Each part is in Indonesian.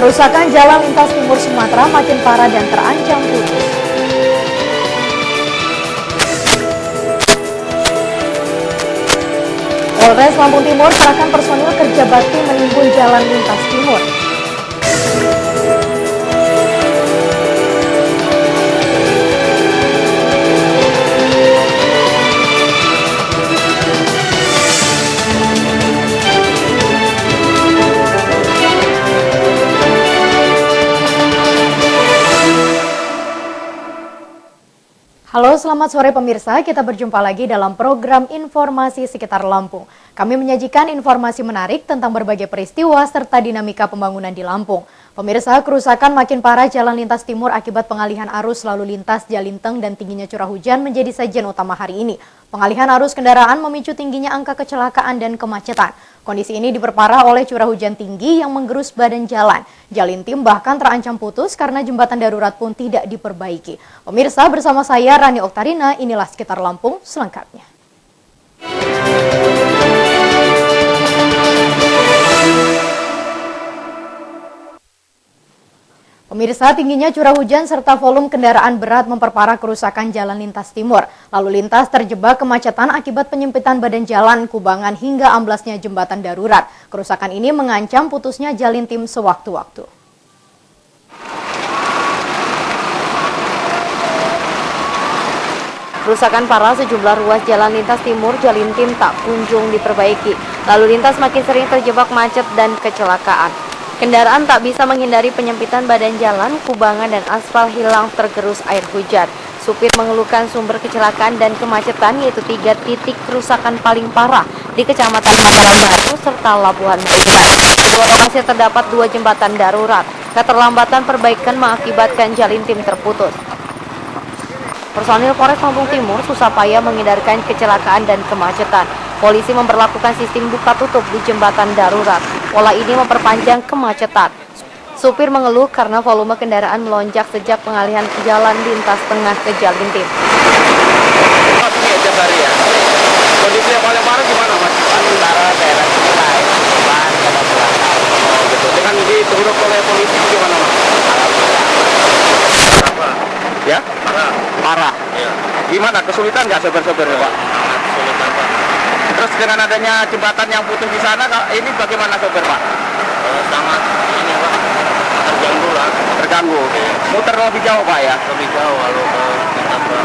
Kerusakan jalan lintas timur Sumatera makin parah dan terancam putus. Polres Lampung Timur kerahkan personil kerja bakti menimbun jalan lintas timur. Halo, selamat sore pemirsa. Kita berjumpa lagi dalam program Informasi Sekitar Lampung. Kami menyajikan informasi menarik tentang berbagai peristiwa serta dinamika pembangunan di Lampung. Pemirsa, kerusakan makin parah jalan lintas timur akibat pengalihan arus lalu lintas Jalinteng dan tingginya curah hujan menjadi sajian utama hari ini. Pengalihan arus kendaraan memicu tingginya angka kecelakaan dan kemacetan. Kondisi ini diperparah oleh curah hujan tinggi yang menggerus badan jalan. Jalintim bahkan terancam putus karena jembatan darurat pun tidak diperbaiki. Pemirsa, bersama saya Rani Oktarina, inilah Sekitar Lampung selengkapnya. Pemirsa, tingginya curah hujan serta volume kendaraan berat memperparah kerusakan jalan lintas timur. Lalu lintas terjebak kemacetan akibat penyempitan badan jalan, kubangan hingga amblasnya jembatan darurat. Kerusakan ini mengancam putusnya Jalintim sewaktu-waktu. Kerusakan parah sejumlah ruas jalan lintas timur Jalintim tak kunjung diperbaiki. Lalu lintas makin sering terjebak macet dan kecelakaan. Kendaraan tak bisa menghindari penyempitan badan jalan, kubangan dan aspal hilang tergerus air hujan. Supir mengeluhkan sumber kecelakaan dan kemacetan yaitu 3 titik kerusakan paling parah di Kecamatan Mataram Baru serta Labuhan Bajo. Kedua lokasi terdapat 2 jembatan darurat. Keterlambatan perbaikan mengakibatkan Jalintim terputus. Personil Polres Lampung Timur susah payah menghindarkan kecelakaan dan kemacetan. Polisi memberlakukan sistem buka tutup di jembatan darurat. Pola ini memperpanjang kemacetan. Supir mengeluh karena volume kendaraan melonjak sejak pengalihan jalan lintas tengah ke Jalintim. Kondisi yang paling parah gimana, Mas? Antara daerah Cilai, Depan, sama Belakang. Gitu. Dengan diturut oleh polisi gimana, Mas? Ya? Parah. Ya. Gimana? Kesulitan nggak sopir-sopir, Pak? Sangat kesulitan, Pak. Terus dengan adanya jembatan yang putus di sana, ini bagaimana sopir, Pak? Sangat ini, Pak. Terganggu lah. Terganggu. Ya. Muter lebih jauh, Pak, ya? Lebih jauh kalau ke Jakarta.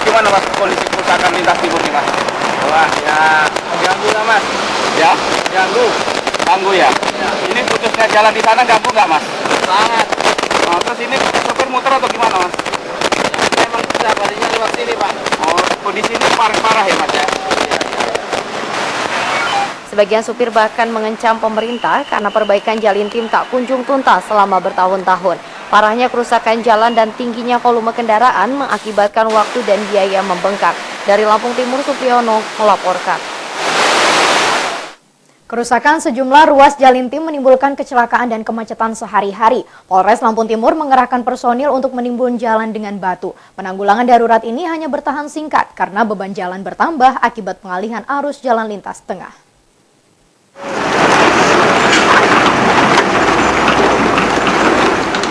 Gimana, Mas, kondisi kerusakan lintas timur nih, Mas? Wah, ya ganggu lah, Mas. Ya? Ganggu. Ganggu ya? Ya. Ini putusnya jalan di sana ganggu nggak, Mas? Sangat. Nah, terus ini sopir muter atau gimana, Mas? Ya, memang susah, barunya lewat sini, Pak. Oh, kondisi ini parah ya, Mas, ya? Sebagian supir bahkan mengencam pemerintah karena perbaikan Jalintim tak kunjung tuntas selama bertahun-tahun. Parahnya kerusakan jalan dan tingginya volume kendaraan mengakibatkan waktu dan biaya membengkak. Dari Lampung Timur, Supriyono melaporkan. Kerusakan sejumlah ruas Jalintim menimbulkan kecelakaan dan kemacetan sehari-hari. Polres Lampung Timur mengerahkan personil untuk menimbun jalan dengan batu. Penanggulangan darurat ini hanya bertahan singkat karena beban jalan bertambah akibat pengalihan arus jalan lintas tengah.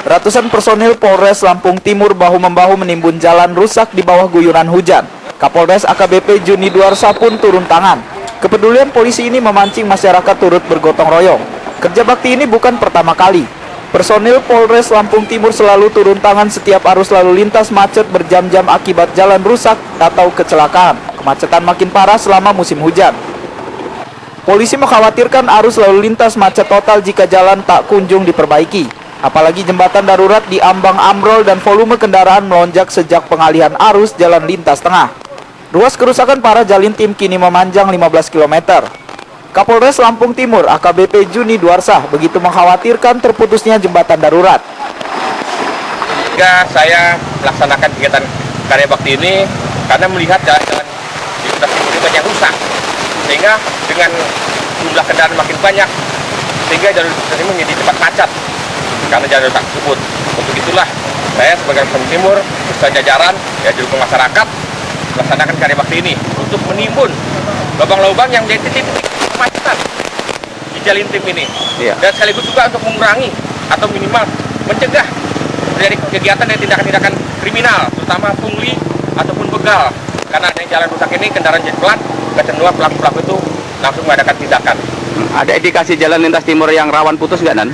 Ratusan personil Polres Lampung Timur bahu-membahu menimbun jalan rusak di bawah guyuran hujan. Kapolres AKBP Juni Duarsa pun turun tangan. Kepedulian polisi ini memancing masyarakat turut bergotong royong. Kerja bakti ini bukan pertama kali. Personil Polres Lampung Timur selalu turun tangan setiap arus lalu lintas macet berjam-jam akibat jalan rusak atau kecelakaan. Kemacetan makin parah selama musim hujan. Polisi mengkhawatirkan arus lalu lintas macet total jika jalan tak kunjung diperbaiki. Apalagi jembatan darurat diambang ambrol dan volume kendaraan melonjak sejak pengalihan arus jalan lintas tengah. Ruas kerusakan parah Jalintim kini memanjang 15 km. Kapolres Lampung Timur AKBP Juni Duarsa begitu mengkhawatirkan terputusnya jembatan darurat. Jika saya melaksanakan kegiatan karya bakti ini karena melihat jalan-jalan di lintas timur ini banyak rusak. Sehingga dengan jumlah kendaraan makin banyak, sehingga jalur ini menjadi tempat macet karena jalur tersebut. Untuk itulah saya sebagai Lampung Timur beserta jajaran didukung masyarakat melaksanakan karya bakti ini untuk menimbun lubang-lubang yang menjadi titik kemacetan di Jalintim ini. Dan sekaligus juga untuk mengurangi atau minimal mencegah dari kegiatan dan tindakan-tindakan kriminal, terutama pungli ataupun begal. Karena adanya jalan rusak ini, kendaraan jadi pelan, kecenderungan pelaku-pelaku itu langsung mengadakan tindakan. Ada indikasi jalan lintas timur yang rawan putus nggak, Nan?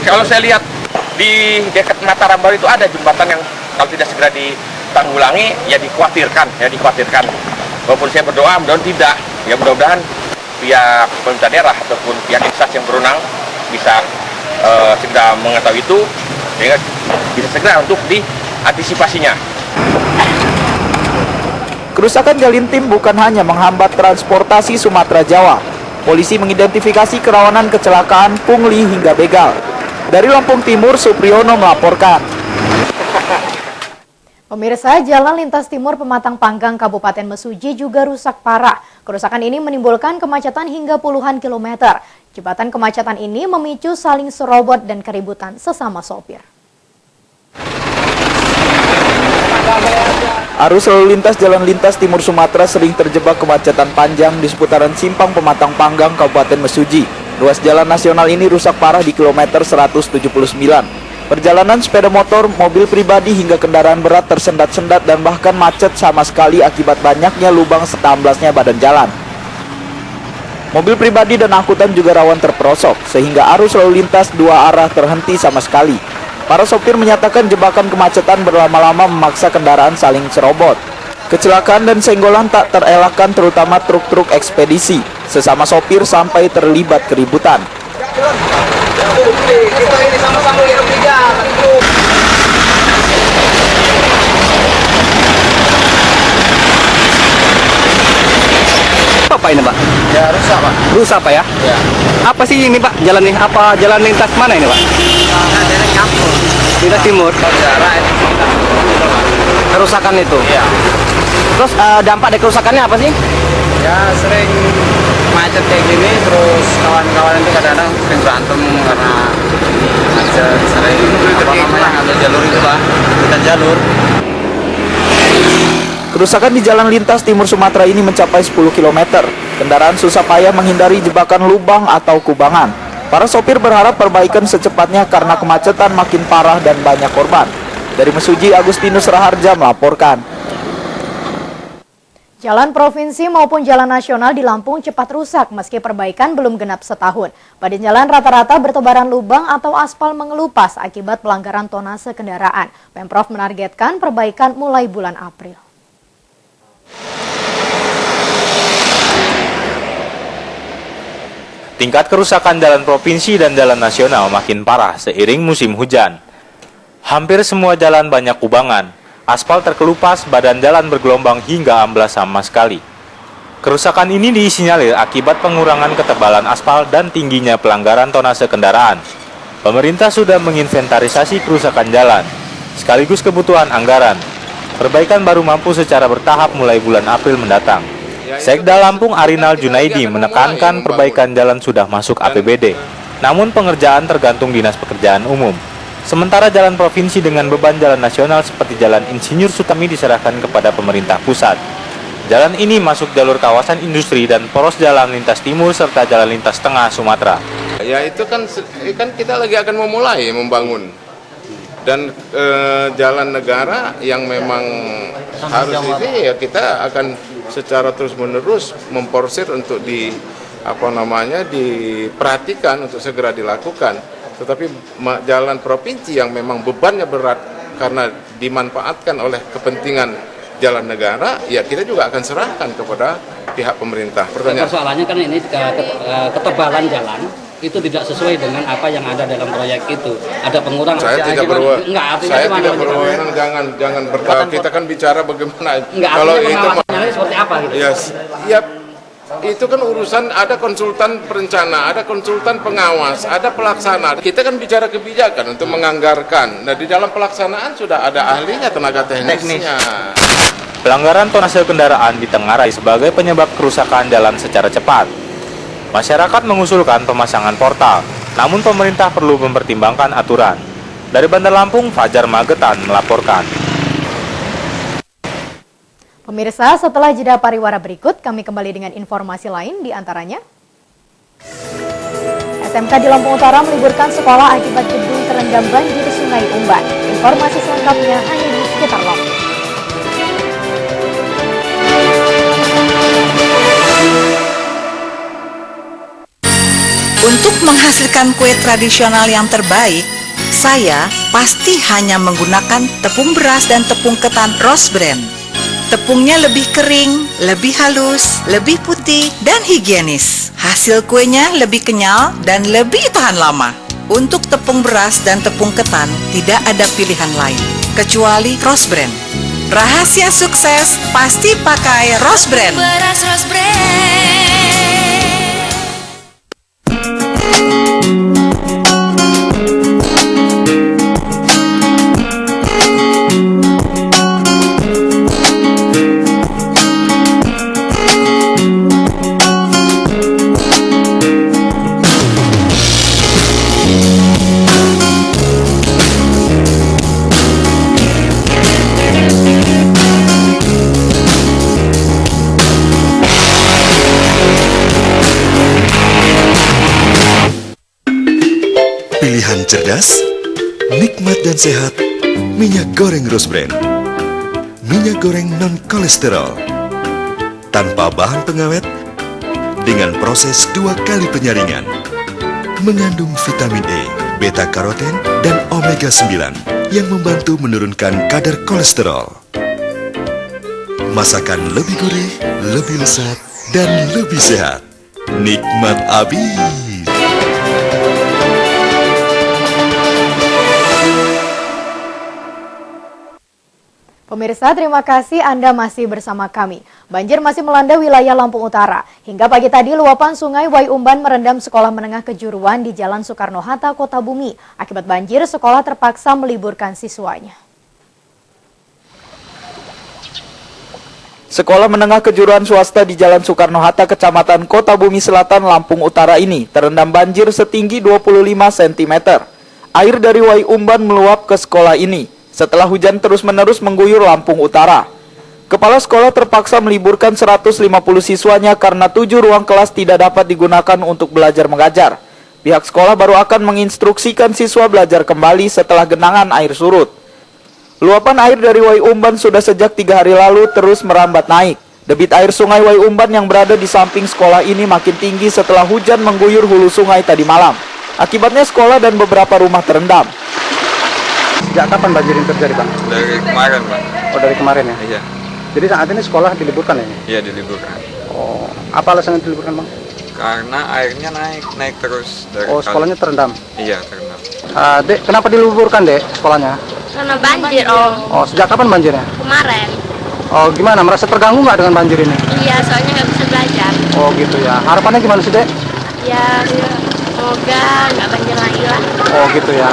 Kalau saya lihat di dekat Mataram Baru itu ada jembatan yang kalau tidak segera ditanggulangi, ya dikhawatirkan. Walaupun saya berdoa, mudah-mudahan tidak. Ya mudah-mudahan pihak pemerintah daerah ataupun pihak instansi yang berwenang bisa segera mengetahui itu, sehingga bisa segera untuk diantisipasinya. Kerusakan Jalin Tim bukan hanya menghambat transportasi Sumatera Jawa. Polisi mengidentifikasi kerawanan kecelakaan, pungli hingga begal. Dari Lampung Timur, Supriyono melaporkan. Pemirsa, jalan lintas timur Pematang Panggang Kabupaten Mesuji juga rusak parah. Kerusakan ini menimbulkan kemacetan hingga puluhan kilometer. Jembatan kemacetan ini memicu saling serobot dan keributan sesama sopir. Arus lalu lintas jalan lintas timur Sumatera sering terjebak kemacetan panjang di seputaran Simpang Pematang Panggang Kabupaten Mesuji. Ruas jalan nasional ini rusak parah di kilometer 179. Perjalanan sepeda motor, mobil pribadi hingga kendaraan berat tersendat-sendat dan bahkan macet sama sekali akibat banyaknya lubang serta amblasnya badan jalan. Mobil pribadi dan angkutan juga rawan terperosok sehingga arus lalu lintas dua arah terhenti sama sekali. Para sopir menyatakan jebakan kemacetan berlama-lama memaksa kendaraan saling serobot. Kecelakaan dan senggolan tak terelakkan terutama truk-truk ekspedisi. Sesama sopir sampai terlibat keributan. Apa ini, Pak? Ya rusak, Pak. Rusak, Pak, ya? Ya. Apa sih ini, Pak? Jalan ini? Apa jalan lintas mana ini, Pak? Jalan campur. Lintas timur. Kerusakan itu. Iya. Terus dampak dari kerusakannya apa sih? Ya sering macet kayak gini, terus kawan-kawan itu kadang-kadang sering berantem karena macet, sering ngambil jalur itu, Pak. Kita jalur. Kerusakan di jalan lintas timur Sumatera ini mencapai 10 km. Kendaraan susah payah menghindari jebakan lubang atau kubangan. Para sopir berharap perbaikan secepatnya karena kemacetan makin parah dan banyak korban. Dari Mesuji, Agustinus Raharja melaporkan. Jalan provinsi maupun jalan nasional di Lampung cepat rusak meski perbaikan belum genap setahun. Badan jalan rata-rata bertebaran lubang atau aspal mengelupas akibat pelanggaran tonase kendaraan. Pemprov menargetkan perbaikan mulai bulan April. Tingkat kerusakan jalan provinsi dan jalan nasional makin parah seiring musim hujan. Hampir semua jalan banyak kubangan, aspal terkelupas, badan jalan bergelombang hingga amblas sama sekali. Kerusakan ini disinyalir akibat pengurangan ketebalan aspal dan tingginya pelanggaran tonase kendaraan. Pemerintah sudah menginventarisasi kerusakan jalan, sekaligus kebutuhan anggaran. Perbaikan baru mampu secara bertahap mulai bulan April mendatang. Sekda Lampung Arinal Junaidi menekankan perbaikan jalan sudah masuk APBD, namun pengerjaan tergantung Dinas Pekerjaan Umum. Sementara jalan provinsi dengan beban jalan nasional seperti Jalan Insinyur Sutami diserahkan kepada pemerintah pusat. Jalan ini masuk jalur kawasan industri dan poros jalan lintas timur serta jalan lintas tengah Sumatera. Ya itu kan kita lagi akan memulai membangun. Dan jalan negara yang memang harus ini ya kita akan secara terus-menerus memporsir untuk diperhatikan untuk segera dilakukan. Tetapi jalan provinsi yang memang bebannya berat karena dimanfaatkan oleh kepentingan jalan negara, ya kita juga akan serahkan kepada pihak pemerintah. Persoalannya kan ini ketebalan jalan itu tidak sesuai dengan apa yang ada dalam proyek itu. Ada pengurangan. Saya tidak berwenang, jangan berkata. Kita kan bicara bagaimana. Kalau itu seperti apa gitu. Ya, itu kan urusan ada konsultan perencana, ada konsultan pengawas, ada pelaksana. Kita kan bicara kebijakan untuk menganggarkan. Nah, di dalam pelaksanaan sudah ada ahlinya, tenaga teknisnya. Pelanggaran tonase kendaraan ditengarai sebagai penyebab kerusakan jalan secara cepat. Masyarakat mengusulkan pemasangan portal, namun pemerintah perlu mempertimbangkan aturan. Dari Bandar Lampung, Fajar Magetan melaporkan. Pemirsa, setelah jeda pariwara berikut, kami kembali dengan informasi lain di antaranya. SMK di Lampung Utara meliburkan sekolah akibat gedung terendam banjir Sungai Umban. Informasi selengkapnya hanya di sekitar Lampung. Untuk menghasilkan kue tradisional yang terbaik, saya pasti hanya menggunakan tepung beras dan tepung ketan Rose Brand. Tepungnya lebih kering, lebih halus, lebih putih, dan higienis. Hasil kuenya lebih kenyal dan lebih tahan lama. Untuk tepung beras dan tepung ketan, tidak ada pilihan lain, kecuali Rose Brand. Rahasia sukses pasti pakai Rose Brand. Beras Rose Brand. Pilihan cerdas, nikmat dan sehat, minyak goreng Rose Brand. Minyak goreng non-kolesterol, tanpa bahan pengawet, dengan proses 2 kali penyaringan. Mengandung vitamin E, beta-karoten, dan omega-9 yang membantu menurunkan kadar kolesterol. Masakan lebih gurih, lebih lezat, dan lebih sehat. Nikmat abis. Pemirsa, terima kasih Anda masih bersama kami. Banjir masih melanda wilayah Lampung Utara. Hingga pagi tadi, luapan sungai Wai Umban merendam sekolah menengah kejuruan di Jalan Soekarno-Hatta, Kota Bumi. Akibat banjir, sekolah terpaksa meliburkan siswanya. Sekolah menengah kejuruan swasta di Jalan Soekarno-Hatta, Kecamatan Kota Bumi Selatan, Lampung Utara ini terendam banjir setinggi 25 cm. Air dari Wai Umban meluap ke sekolah ini setelah hujan terus-menerus mengguyur Lampung Utara. Kepala sekolah terpaksa meliburkan 150 siswanya karena 7 ruang kelas tidak dapat digunakan untuk belajar mengajar. Pihak sekolah baru akan menginstruksikan siswa belajar kembali setelah genangan air surut. Luapan air dari Wai Umban sudah sejak 3 hari lalu terus merambat naik. Debit air sungai Wai Umban yang berada di samping sekolah ini makin tinggi setelah hujan mengguyur hulu sungai tadi malam. Akibatnya sekolah dan beberapa rumah terendam. Sejak kapan banjir ini terjadi, Bang? Dari kemarin, Pak. Oh, dari kemarin ya? Iya. Jadi saat ini sekolah diliburkan ya? Iya, diliburkan. Oh, apa alasan diliburkan, Bang? Karena airnya naik terus dari sekolahnya terendam? Iya, terendam. Dek, kenapa diliburkan, Dek, sekolahnya? Karena banjir, Om. Oh, sejak kapan banjirnya? Kemarin. Oh, gimana? Merasa terganggu nggak dengan banjir ini? Iya, soalnya nggak bisa belajar. Oh, gitu ya. Harapannya gimana sih, Dek? Ya, semoga nggak banjir lagi lah. Oh, gitu ya.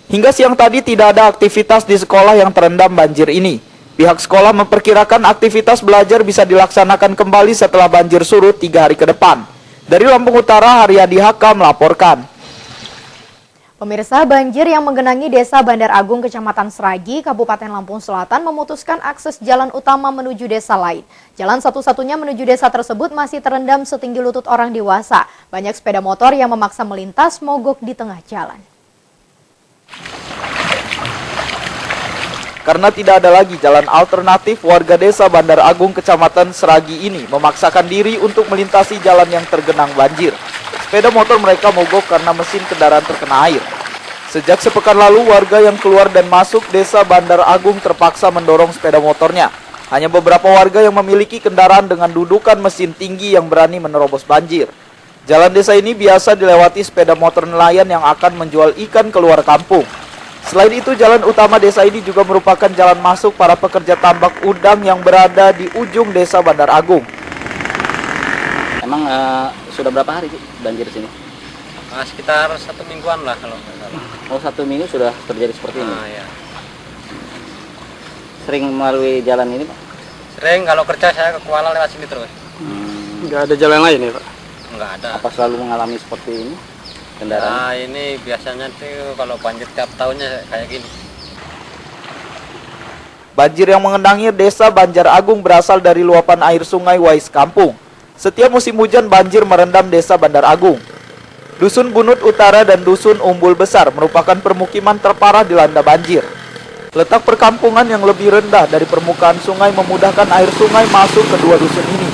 Hingga siang tadi tidak ada aktivitas di sekolah yang terendam banjir ini. Pihak sekolah memperkirakan aktivitas belajar bisa dilaksanakan kembali setelah banjir surut 3 hari ke depan. Dari Lampung Utara, Haryadi Haka melaporkan. Pemirsa, banjir yang menggenangi Desa Bandar Agung, Kecamatan Sragi, Kabupaten Lampung Selatan memutuskan akses jalan utama menuju desa lain. Jalan satu-satunya menuju desa tersebut masih terendam setinggi lutut orang dewasa. Banyak sepeda motor yang memaksa melintas mogok di tengah jalan. Karena tidak ada lagi jalan alternatif, warga Desa Bandar Agung, Kecamatan Sragi ini memaksakan diri untuk melintasi jalan yang tergenang banjir. Sepeda motor mereka mogok karena mesin kendaraan terkena air. Sejak sepekan lalu, warga yang keluar dan masuk Desa Bandar Agung terpaksa mendorong sepeda motornya. Hanya beberapa warga yang memiliki kendaraan dengan dudukan mesin tinggi yang berani menerobos banjir. Jalan desa ini biasa dilewati sepeda motor nelayan yang akan menjual ikan keluar kampung. Selain itu, jalan utama desa ini juga merupakan jalan masuk para pekerja tambak udang yang berada di ujung Desa Bandar Agung. Emang sudah berapa hari banjir sini? Sekitar 1 mingguan lah kalau nggak salah. Oh, 1 minggu sudah terjadi seperti ini? Ya. Sering melalui jalan ini, Pak? Sering, kalau kerja saya ke Kuala lewat sini terus. Nggak ada jalan lain ya, Pak? Nggak ada. Apa selalu mengalami seperti ini? Kendaraan? Nah, ini biasanya tuh kalau banjir tiap tahunnya kayak gini. Banjir yang mengenangi Desa Bandar Agung berasal dari luapan air sungai Wais Kampung. Setiap musim hujan banjir merendam Desa Bandar Agung. Dusun Bunut Utara dan Dusun Umbul Besar merupakan permukiman terparah dilanda banjir. Letak perkampungan yang lebih rendah dari permukaan sungai memudahkan air sungai masuk ke dua dusun ini.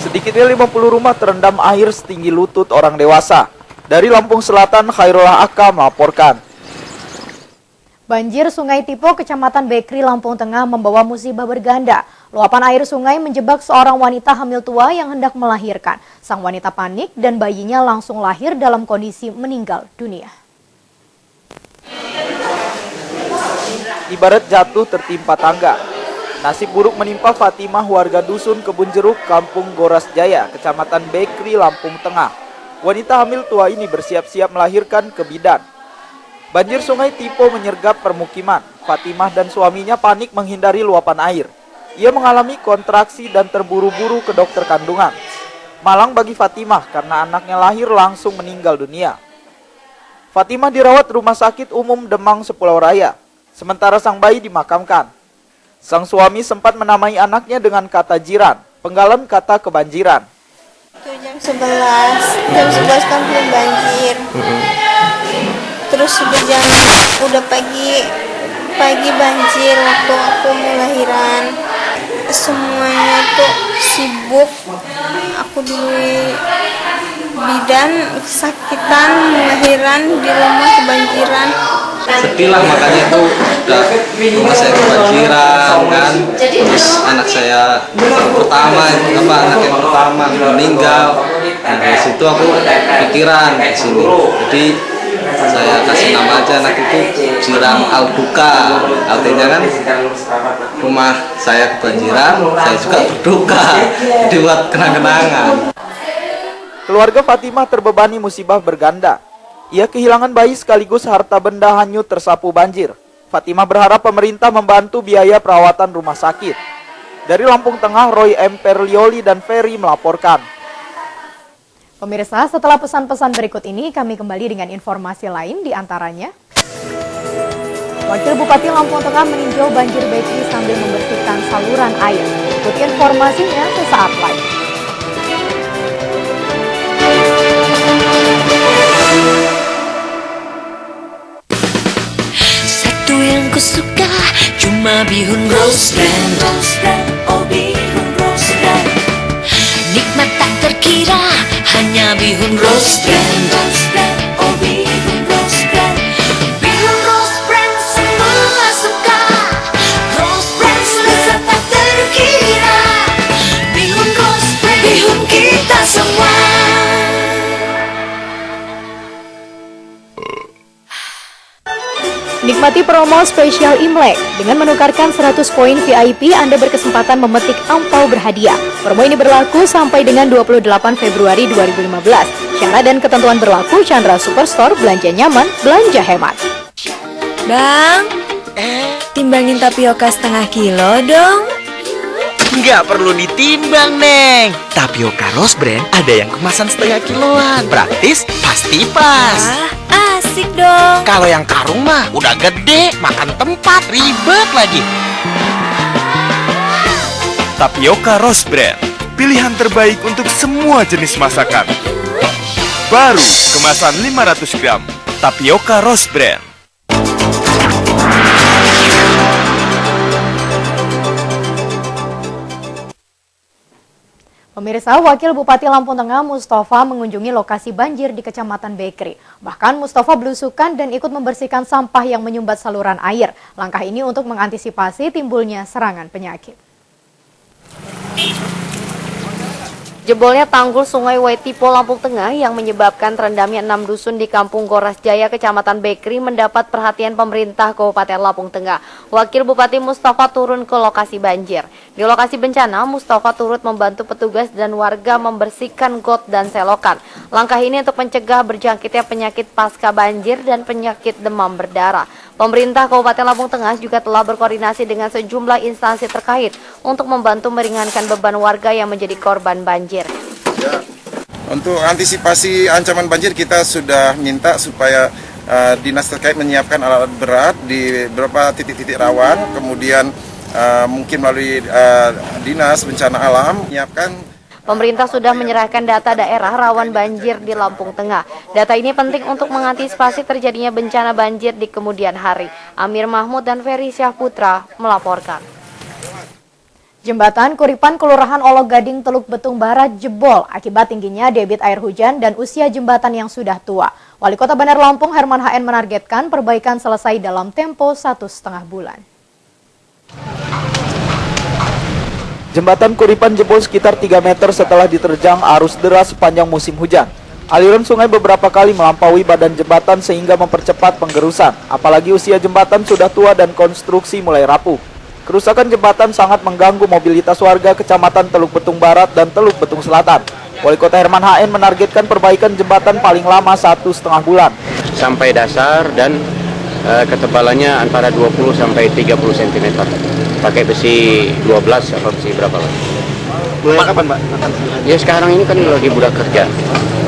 Sedikitnya 50 rumah terendam air setinggi lutut orang dewasa. Dari Lampung Selatan, Khairullah Aka melaporkan. Banjir Sungai Tipo, Kecamatan Bekri, Lampung Tengah membawa musibah berganda. Luapan air sungai menjebak seorang wanita hamil tua yang hendak melahirkan. Sang wanita panik dan bayinya langsung lahir dalam kondisi meninggal dunia. Ibarat jatuh tertimpa tangga. Nasib buruk menimpa Fatimah, warga Dusun Kebun Jeruk, Kampung Goras Jaya, Kecamatan Bekri, Lampung Tengah. Wanita hamil tua ini bersiap-siap melahirkan ke bidan. Banjir Sungai Tipo menyergap permukiman. Fatimah dan suaminya panik menghindari luapan air. Ia mengalami kontraksi dan terburu-buru ke dokter kandungan. Malang bagi Fatimah karena anaknya lahir langsung meninggal dunia. Fatimah dirawat Rumah Sakit Umum Demang Sepulau Raya. Sementara sang bayi dimakamkan. Sang suami sempat menamai anaknya dengan kata jiran, penggalan kata kebanjiran. Itu jam 11 kan belum banjir. Terus udah pagi banjir waktu aku melahiran. Semuanya tuh sibuk. Aku dulu bidan kesakitan melahiran di rumah kebanjiran. Sedih lah, makanya itu udah rumah saya kebanjiran kan. Terus anak saya anak yang pertama meninggal. Nah, dari situ aku pikiran ke sini. Jadi saya kasih nama aja anak itu Jirang Alduka. Artinya kan rumah saya kebanjiran, saya juga berduka. Jadi buat kenang-kenangan. Keluarga Fatimah terbebani musibah berganda. Ia kehilangan bayi sekaligus harta benda hanyut tersapu banjir. Fatimah berharap pemerintah membantu biaya perawatan rumah sakit. Dari Lampung Tengah, Roy M. Perlioli dan Ferry melaporkan. Pemirsa, setelah pesan-pesan berikut ini, kami kembali dengan informasi lain, diantaranya Wakil Bupati Lampung Tengah meninjau banjir Bekri sambil membersihkan saluran air. Ikuti informasinya sesaat lagi. Satu yang kusuka cuma bihun Rose Brand. Oh bihun Rose Brand. Nikmat tak terkira hanya bihun Rose Brand. Oh bihun Rose Brand. Bihun Rose Brand semua suka. Rose Brand lezat tak terkira. Bihun Rose Brand, bihun kita semua. Nikmati promo spesial Imlek. Dengan menukarkan 100 poin VIP, Anda berkesempatan memetik ampau berhadiah. Promo ini berlaku sampai dengan 28 Februari 2015. Syarat dan ketentuan berlaku. Chandra Superstore, belanja nyaman, belanja hemat. Bang, timbangin tapioka setengah kilo dong. Nggak perlu ditimbang, Neng. Tapioka Rose Brand ada yang kemasan setengah kiloan. Praktis, pasti pas. Asik dong. Kalau yang karung mah udah gede, makan tempat, ribet lagi. Tapioka Rose Brand, pilihan terbaik untuk semua jenis masakan. Baru, kemasan 500 gram. Tapioka Rose Brand. Pemirsa, Wakil Bupati Lampung Tengah Mustafa mengunjungi lokasi banjir di Kecamatan Bekri. Bahkan Mustafa belusukan dan ikut membersihkan sampah yang menyumbat saluran air. Langkah ini untuk mengantisipasi timbulnya serangan penyakit. Jebolnya tanggul Sungai Waitipo, Lampung Tengah yang menyebabkan terendamnya 6 dusun di Kampung Goras Jaya, Kecamatan Bekri mendapat perhatian pemerintah Kabupaten Lampung Tengah. Wakil Bupati Mustafa turun ke lokasi banjir. Di lokasi bencana, Mustafa turut membantu petugas dan warga membersihkan got dan selokan. Langkah ini untuk mencegah berjangkitnya penyakit pasca banjir dan penyakit demam berdarah. Pemerintah Kabupaten Lampung Tengah juga telah berkoordinasi dengan sejumlah instansi terkait untuk membantu meringankan beban warga yang menjadi korban banjir. Ya, untuk antisipasi ancaman banjir kita sudah minta supaya dinas terkait menyiapkan alat berat di beberapa titik-titik rawan, kemudian mungkin melalui dinas bencana alam menyiapkan. Pemerintah sudah menyerahkan data daerah rawan banjir di Lampung Tengah. Data ini penting untuk mengantisipasi terjadinya bencana banjir di kemudian hari. Amir Mahmud dan Ferry Syahputra melaporkan. Jembatan Kuripan Kelurahan Olo Gading Teluk Betung Barat jebol akibat tingginya debit air hujan dan usia jembatan yang sudah tua. Wali Kota Bandar Lampung Herman HN menargetkan perbaikan selesai dalam tempo 1,5 bulan. Jembatan Kuripan jebol sekitar 3 meter setelah diterjang arus deras sepanjang musim hujan. Aliran sungai beberapa kali melampaui badan jembatan sehingga mempercepat penggerusan. Apalagi usia jembatan sudah tua dan konstruksi mulai rapuh. Kerusakan jembatan sangat mengganggu mobilitas warga Kecamatan Teluk Betung Barat dan Teluk Betung Selatan. Wali Kota Herman HN menargetkan perbaikan jembatan paling lama 1,5 bulan. Sampai dasar dan ketebalannya antara 20 sampai 30 cm. Pakai besi 12 atau besi berapa Pak? Mulai kapan Pak? Ya sekarang ini kan lagi budak kerja.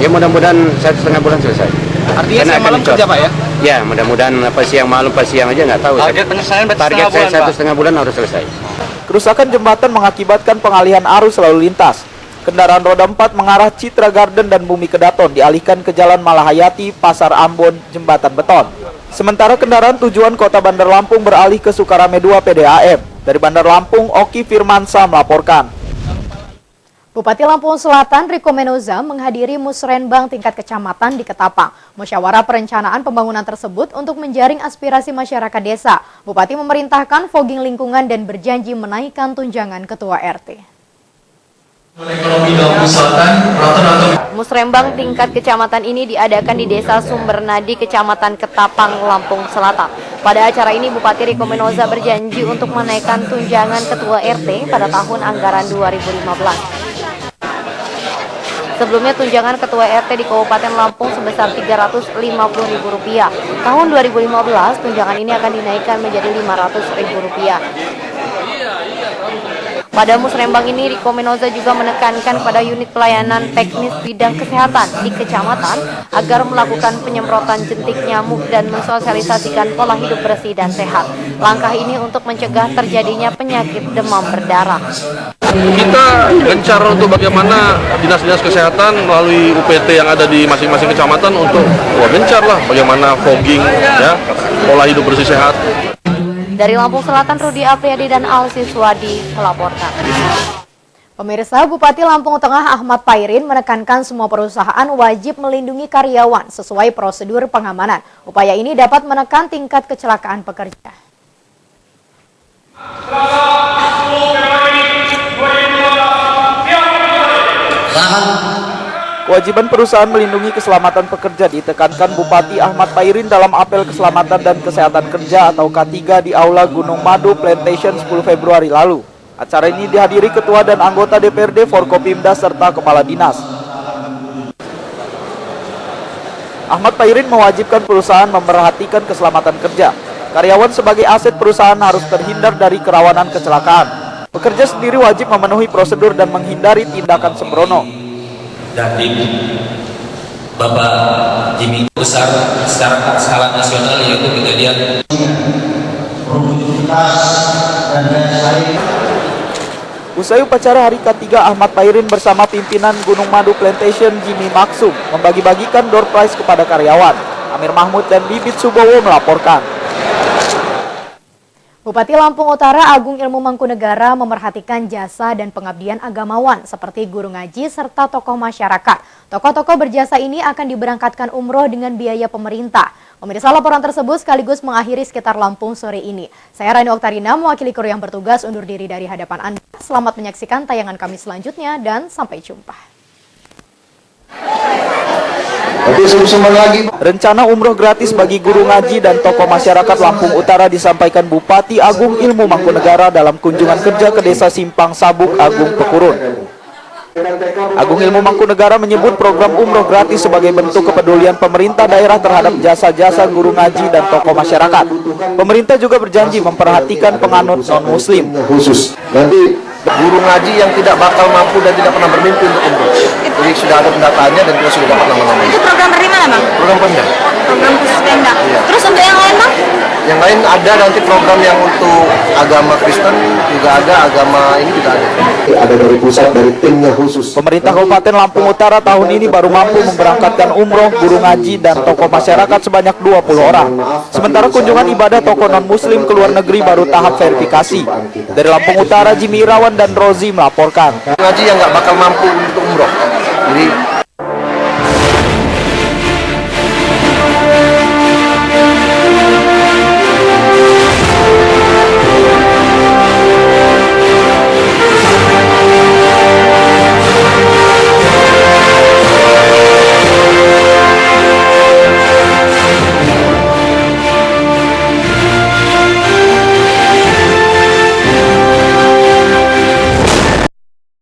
Ya mudah-mudahan 1,5 bulan selesai. Artinya siang malam kerja Pak ya? Ya mudah-mudahan apa siang malam pas siang aja nggak tahu. Target saya 1,5 bulan harus selesai. Kerusakan jembatan mengakibatkan pengalihan arus lalu lintas. Kendaraan roda 4 mengarah Citra Garden dan Bumi Kedaton dialihkan ke Jalan Malahayati, Pasar Ambon, Jembatan Beton. Sementara kendaraan tujuan Kota Bandar Lampung beralih ke Sukarame 2 PDAM. Dari Bandar Lampung, Oki Firmansa melaporkan. Bupati Lampung Selatan Riko Menoza menghadiri musrenbang tingkat kecamatan di Ketapang. Musyawarah perencanaan pembangunan tersebut untuk menjaring aspirasi masyarakat desa. Bupati memerintahkan fogging lingkungan dan berjanji menaikkan tunjangan ketua RT. Musrembang tingkat kecamatan ini diadakan di Desa Sumbernadi, Kecamatan Ketapang, Lampung Selatan. Pada acara ini Bupati Riko Menoza berjanji untuk menaikkan tunjangan ketua RT pada tahun anggaran 2015. Sebelumnya tunjangan ketua RT di Kabupaten Lampung sebesar Rp350.000. Tahun 2015 tunjangan ini akan dinaikkan menjadi Rp500.000. Pada musrembang ini, Riko Menoza juga menekankan kepada unit pelayanan teknis bidang kesehatan di kecamatan agar melakukan penyemprotan jentik nyamuk dan mensosialisasikan pola hidup bersih dan sehat. Langkah ini untuk mencegah terjadinya penyakit demam berdarah. Kita gencar untuk bagaimana dinas-dinas kesehatan melalui UPT yang ada di masing-masing kecamatan untuk gencar lah bagaimana fogging, ya, pola hidup bersih sehat. Dari Lampung Selatan, Rudi Apriyadi dan Alsi Swadi melaporkan. Pemirsa, Bupati Lampung Tengah Ahmad Pairin menekankan semua perusahaan wajib melindungi karyawan sesuai prosedur pengamanan. Upaya ini dapat menekan tingkat kecelakaan pekerja. Kewajiban perusahaan melindungi keselamatan pekerja ditekankan Bupati Ahmad Pairin dalam apel keselamatan dan kesehatan kerja atau K3 di Aula Gunung Madu Plantation 10 Februari lalu. Acara ini dihadiri Ketua dan anggota DPRD Forkopimda serta Kepala Dinas. Ahmad Pairin mewajibkan perusahaan memperhatikan keselamatan kerja. Karyawan sebagai aset perusahaan harus terhindar dari kerawanan kecelakaan. Pekerja sendiri wajib memenuhi prosedur dan menghindari tindakan sembrono. Datim Bapak Jimmy besar secara skala nasional, yaitu kita lihat Usai upacara Hari K3, Ahmad Pairin bersama pimpinan Gunung Madu Plantation Jimmy Maksum membagi-bagikan door prize kepada karyawan. Amir Mahmud dan Bibit Subowo melaporkan. Bupati Lampung Utara Agung Ilmu Mangkunegara memerhatikan jasa dan pengabdian agamawan seperti guru ngaji serta tokoh masyarakat. Tokoh-tokoh berjasa ini akan diberangkatkan umroh dengan biaya pemerintah. Pemirsa, laporan tersebut sekaligus mengakhiri sekitar Lampung sore ini. Saya Rani Oktarina mewakili kru yang bertugas undur diri dari hadapan Anda. Selamat menyaksikan tayangan kami selanjutnya dan sampai jumpa. Rencana umroh gratis bagi guru ngaji dan tokoh masyarakat Lampung Utara disampaikan Bupati Agung Ilmu Mangkunegara dalam kunjungan kerja ke Desa Simpang Sabuk, Agung Pekurun. Agung Ilmu Mangkunegara menyebut program umroh gratis sebagai bentuk kepedulian pemerintah daerah terhadap jasa-jasa guru ngaji dan tokoh masyarakat. Pemerintah juga berjanji memperhatikan penganut non-muslim. Khusus. Nanti guru ngaji yang tidak bakal mampu dan tidak pernah bermimpi untuk umroh. Jadi sudah ada pendataannya dan kita sudah dapat nama-namanya. Itu program dari mana, Bang? Program Pemda. Program khusus Pemda. Iya. Terus untuk yang lain, Bang? Yang lain ada nanti program yang untuk agama Kristen juga ada, agama ini juga ada. Ada dari pusat, dari timnya khusus. Pemerintah Kabupaten Lampung Utara tahun ini baru mampu memberangkatkan umroh, guru ngaji, dan tokoh masyarakat sebanyak 20 orang. Sementara kunjungan ibadah tokoh non-muslim ke luar negeri baru tahap verifikasi. Dari Lampung Utara, Jimmy Irawan dan Rozi melaporkan. Ngaji yang nggak bakal mampu untuk umroh. Jadi